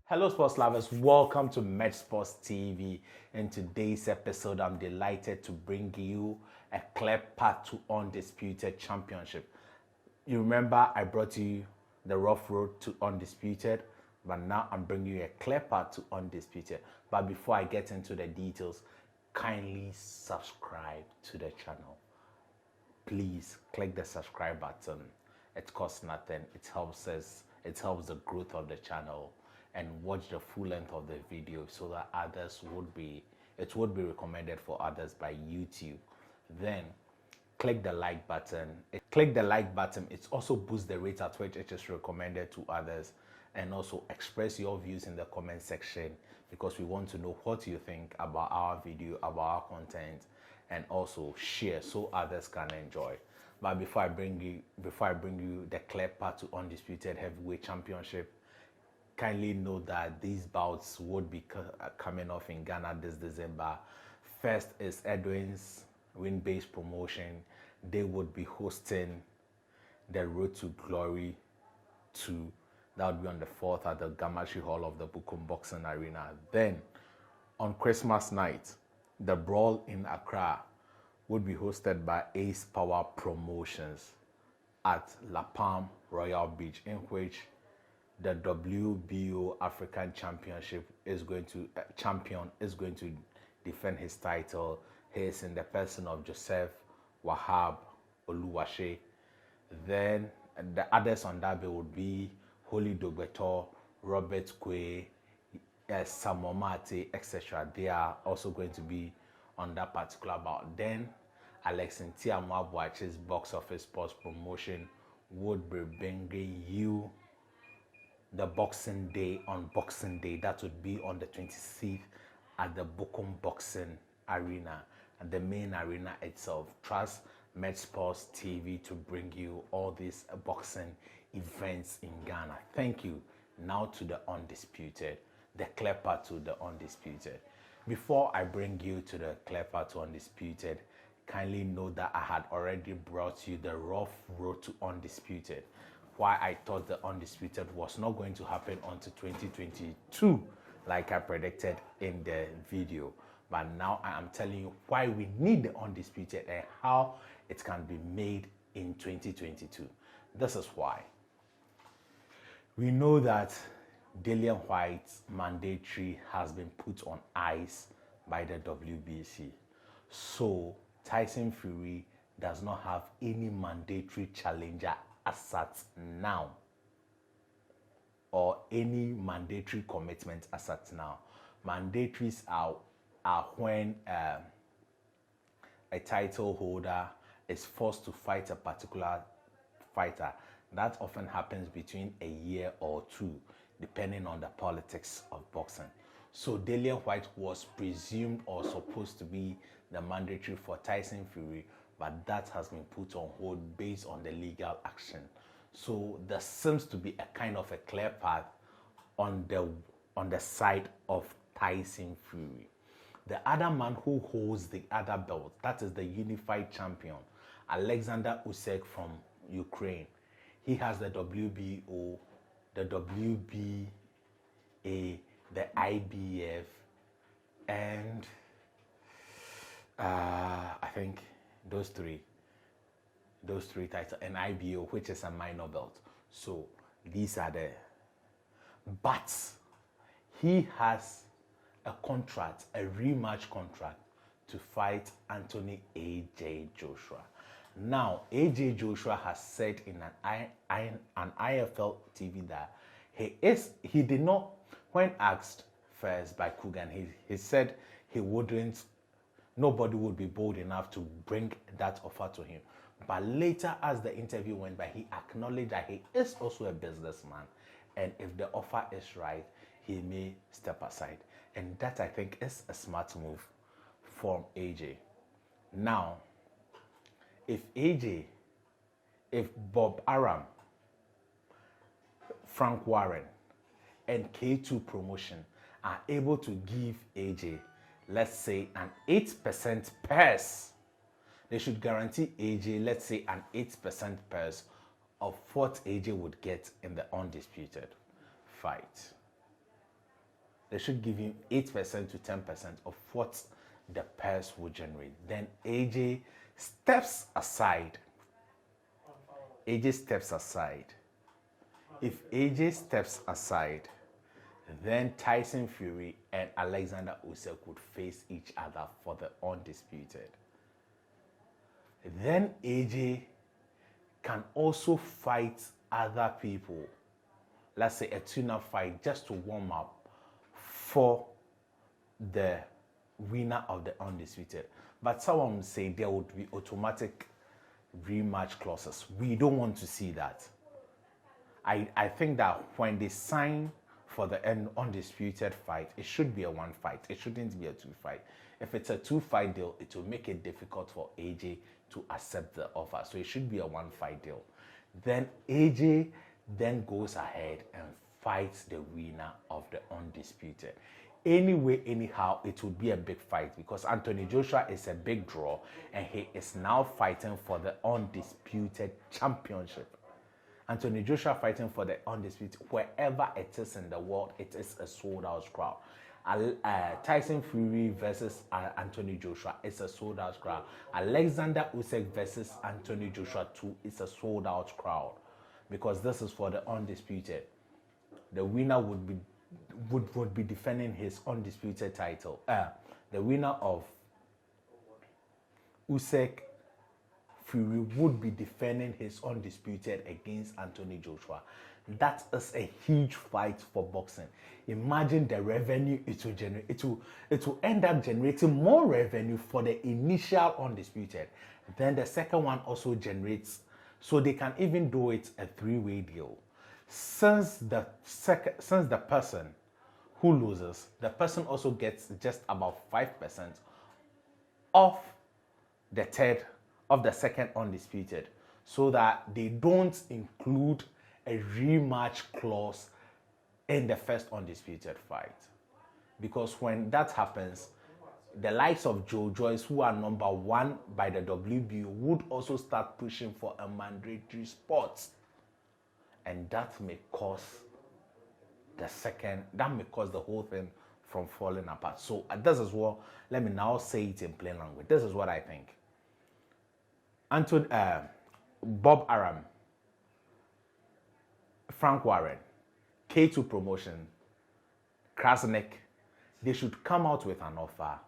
Hello sports lovers, welcome to Med Sports TV. In today's episode, I'm delighted to bring you a clear path to undisputed championship. You remember I brought you the rough road to undisputed, but now I'm bringing you a clear path to undisputed. But before I get into the details, kindly subscribe to the channel. Please click the subscribe button. It costs nothing. It helps us. It helps the growth of the channel. And watch the full length of the video so that it would be recommended for others by YouTube. Then click the like button. Click the like button. It also boosts the rate at which it is recommended to others. And also express your views in the comment section because we want to know what you think about our video, about our content, and also share so others can enjoy. But before I bring you the clear path to undisputed heavyweight championship, kindly note that these bouts would be coming off in Ghana this December. First is Edwin's Win-Based Promotion. They would be hosting the Road to Glory 2. That would be on the 4th at the Gamashi Hall of the Bukum Boxing Arena. Then, on Christmas night, the Brawl in Accra would be hosted by Ace Power Promotions at La Palm Royal Beach, in which the WBO African Championship champion is going to defend his title. He is in the person of Joseph Wahab Oluwase. Then the others on that bill would be Holy Dogbetor, Robert Kwe, Samuel Mate, etc. They are also going to be on that particular bout. Then Alex Ntiamwabuachi's box office sports promotion would be bringing you the Boxing Day on Boxing Day. That would be on the 26th at the Bukum Boxing Arena and the main arena itself. Trust Med Sports TV to bring you all these boxing events in Ghana. Thank you. Now to the undisputed, the clear path to the undisputed. Before I bring you to the clear path to undisputed, kindly know that I had already brought you the rough road to undisputed. Why I thought the undisputed was not going to happen until 2022 like I predicted in the video, but now I am telling you why we need the undisputed and how it can be made in 2022. This is why. We know that Dillian White's mandatory has been put on ice by the WBC, so Tyson Fury does not have any mandatory challenger as at now, or any mandatory commitment as at now. Mandatories are when a title holder is forced to fight a particular fighter. That often happens between a year or two, depending on the politics of boxing. So Dillian White was presumed or supposed to be the mandatory for Tyson Fury, but that has been put on hold based on the legal action. So there seems to be a kind of a clear path on the side of Tyson Fury. The other man who holds the other belt, that is the unified champion, Alexander Usyk from Ukraine. He has the WBO, the WBA, the IBF, and I think those three titles, and IBO, which is a minor belt. So these are but he has a contract, a rematch contract to fight Anthony AJ Joshua. Now, AJ Joshua has said in an IFL TV that he did not, when asked first by Kugan, he said nobody would be bold enough to bring that offer to him. But later, as the interview went by, he acknowledged that he is also a businessman. And if the offer is right, he may step aside. And that, I think, is a smart move from AJ. Now, if Bob Arum, Frank Warren, and K2 Promotion are able to give AJ, let's say, an 8% purse, They should guarantee AJ, let's say, an 8% purse of what AJ would get in the undisputed fight. They should give him 8% to 10% of what the purse would generate. Then AJ steps aside. AJ steps aside. If AJ steps aside, then Tyson Fury and Alexander Usyk would face each other for the undisputed. Then AJ can also fight other people. Let's say a tune-up fight just to warm up for the winner of the undisputed. But someone would say there would be automatic rematch clauses. We don't want to see that. I think that when they sign for the undisputed fight, it should be a one fight. It shouldn't be a two fight. If it's a two fight deal, it will make it difficult for AJ to accept the offer. So it should be a one fight deal. Then AJ then goes ahead and fights the winner of the undisputed. Anyway, anyhow, it would be a big fight because Anthony Joshua is a big draw and he is now fighting for the undisputed championship. Anthony Joshua fighting for the undisputed, wherever it is in the world, it is a sold-out crowd. Tyson Fury versus Anthony Joshua is a sold-out crowd. Alexander Usyk versus Anthony Joshua too is a sold-out crowd because this is for the undisputed. The winner would be defending his undisputed title. The winner of Usyk Fury would be defending his undisputed against Anthony Joshua. That is a huge fight for boxing. Imagine the revenue it will generate. It will end up generating more revenue for the initial undisputed. Then the second one also generates, so they can even do it a three-way deal. Since the person who loses, the person also gets just about 5% of the second undisputed, so that they don't include a rematch clause in the first undisputed fight. Because when that happens, the likes of Joe Joyce, who are number one by the WBO, would also start pushing for a mandatory spot. And that may cause the whole thing from falling apart. So this is what, let me now say it in plain language. This is what I think. Bob Arum, Frank Warren, K2 Promotion, Krasnick, they should come out with an offer.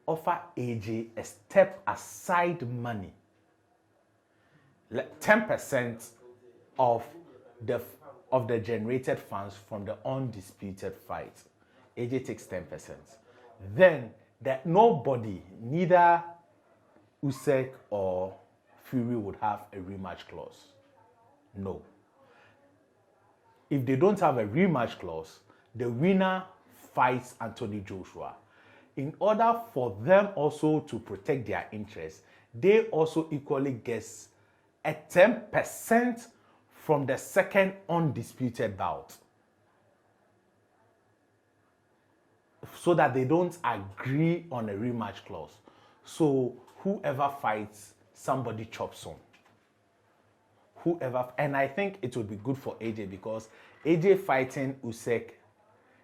Offer AJ a step aside money. 10% of the generated funds from the undisputed fight. AJ takes 10%. Then that nobody, neither Usyk or Fury, would have a rematch clause. No. If they don't have a rematch clause, the winner fights Anthony Joshua. In order for them also to protect their interests, they also equally get a 10% from the second undisputed bout, so that they don't agree on a rematch clause. So whoever fights, somebody chops on. And I think it would be good for AJ because AJ fighting Usyk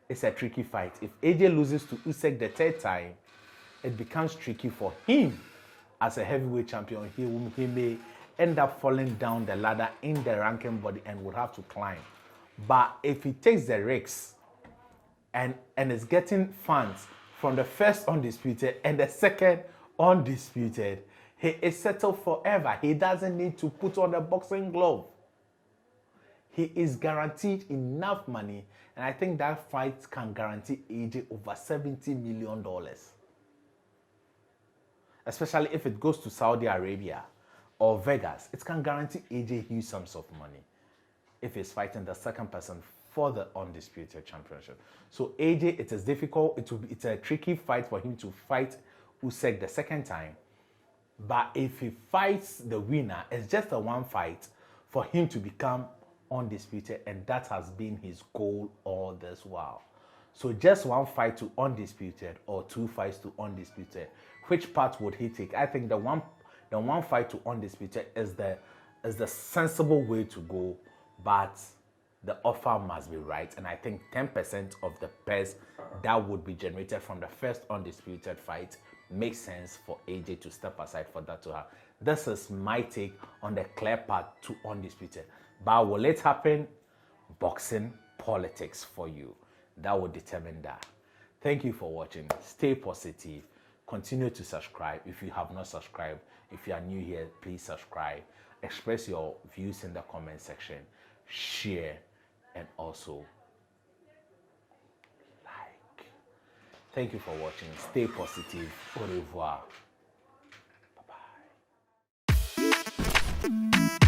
is a tricky fight. If AJ loses to Usyk the third time, it becomes tricky for him as a heavyweight champion. He may end up falling down the ladder in the ranking body and would have to climb. But if he takes the risks and is getting funds from the first undisputed and the second undisputed, he is settled forever. He doesn't need to put on a boxing glove. He is guaranteed enough money, and I think that fight can guarantee AJ over $70 million. Especially if it goes to Saudi Arabia or Vegas, it can guarantee AJ huge sums of money if he's fighting the second person for the undisputed championship. So AJ, it is difficult. It's a tricky fight for him to fight Usyk the second time. But if he fights the winner, it's just a one fight for him to become undisputed, and that has been his goal all this while. So just one fight to undisputed or two fights to undisputed. Which part would he take? I think then one fight to undisputed is the sensible way to go, but the offer must be right. And I think 10% of the purse that would be generated from the first undisputed fight makes sense for AJ to step aside for that to happen. This is my take on the clear path to undisputed. But will it happen? Boxing politics for you. That will determine that. Thank you for watching. Stay positive. Continue to subscribe if you have not subscribed. If you are new here, please subscribe. Express your views in the comment section. Share and also like. Thank you for watching. Stay positive. Au revoir. Bye-bye.